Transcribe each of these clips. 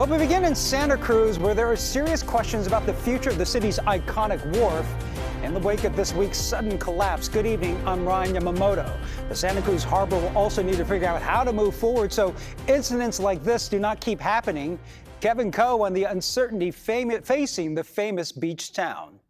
But we begin in Santa Cruz, where there are serious questions about the future of the city's iconic wharf in the wake of this week's sudden collapse. Good evening, I'm Ryan Yamamoto. The Santa Cruz Harbor will also need to figure out how to move forward so incidents like this do not keep happening. Kevin Coe on the uncertainty facing the famous beach town.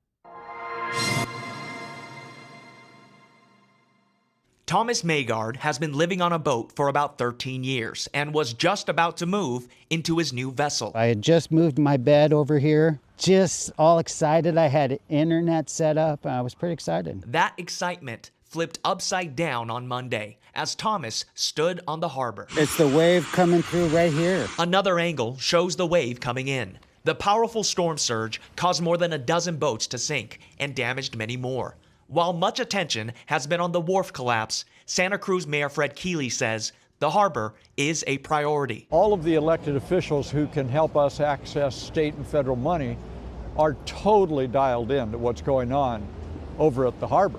Thomas Maygard has been living on a boat for about 13 years and was just about to move into his new vessel. I had just moved my bed over here, just all excited. I had internet set up. I was pretty excited. That excitement flipped upside down on Monday as Thomas stood on the harbor. It's the wave coming through right here. Another angle shows the wave coming in. The powerful storm surge caused more than a dozen boats to sink and damaged many more. While much attention has been on the wharf collapse, Santa Cruz Mayor Fred Keeley says the harbor is a priority. All of the elected officials who can help us access state and federal money are totally dialed in to what's going on over at the harbor.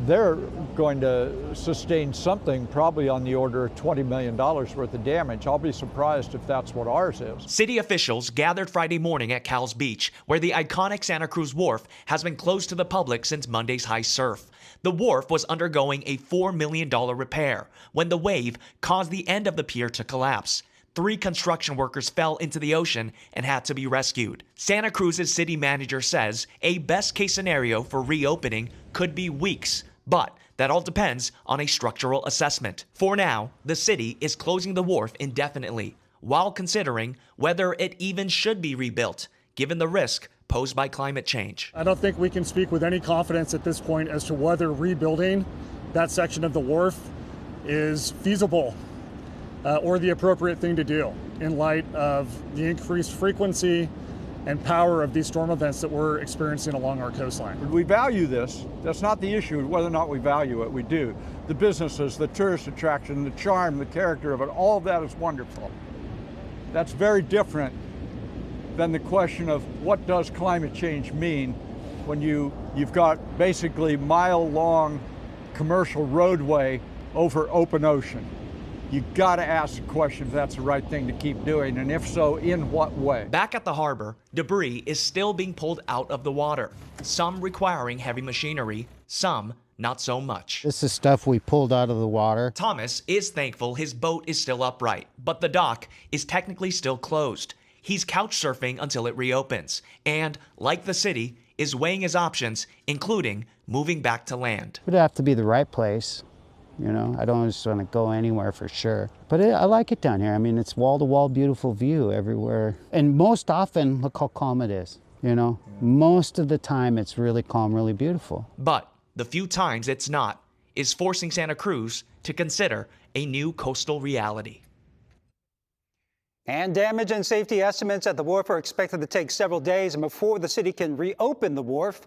They're going to sustain something probably on the order of $20 million worth of damage. I'll be surprised if that's what ours is. City officials gathered Friday morning at Cowles Beach, where the iconic Santa Cruz Wharf has been closed to the public since Monday's high surf. The wharf was undergoing a $4 million repair when the wave caused the end of the pier to collapse. 3 construction workers fell into the ocean and had to be rescued. Santa Cruz's city manager says a best-case scenario for reopening could be weeks, but that all depends on a structural assessment. For now, the city is closing the wharf indefinitely, while considering whether it even should be rebuilt, given the risk posed by climate change. I don't think we can speak with any confidence at this point as to whether rebuilding that section of the wharf is feasible or the appropriate thing to do in light of the increased frequency and power of these storm events that we're experiencing along our coastline. We value this. That's not the issue, whether or not we value it. We do. The businesses, the tourist attraction, the charm, the character of it, all of that is wonderful. That's very different than the question of what does climate change mean when you've got basically mile-long commercial roadway over open ocean. You got to ask the question if that's the right thing to keep doing, and if so, in what way? Back at the harbor, debris is still being pulled out of the water, some requiring heavy machinery, some not so much. This is stuff we pulled out of the water. Thomas is thankful his boat is still upright, but the dock is technically still closed. He's couch surfing until it reopens, and, like the city, is weighing his options, including moving back to land. It would have to be the right place. You know, I don't just want to go anywhere for sure. But I like it down here. I mean, it's wall-to-wall beautiful view everywhere. And most often, look how calm it is. You know, most of the time it's really calm, really beautiful. But the few times it's not is forcing Santa Cruz to consider a new coastal reality. And damage and safety estimates at the wharf are expected to take several days, and before the city can reopen the wharf,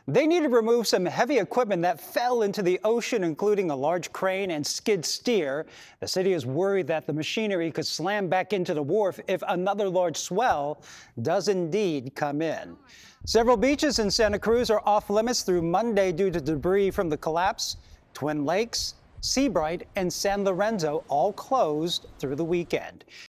they need to remove some heavy equipment that fell into the ocean, including a large crane and skid steer. The city is worried that the machinery could slam back into the wharf if another large swell does indeed come in. Several beaches in Santa Cruz are off limits through Monday due to debris from the collapse. Twin Lakes, Seabright, and San Lorenzo all closed through the weekend.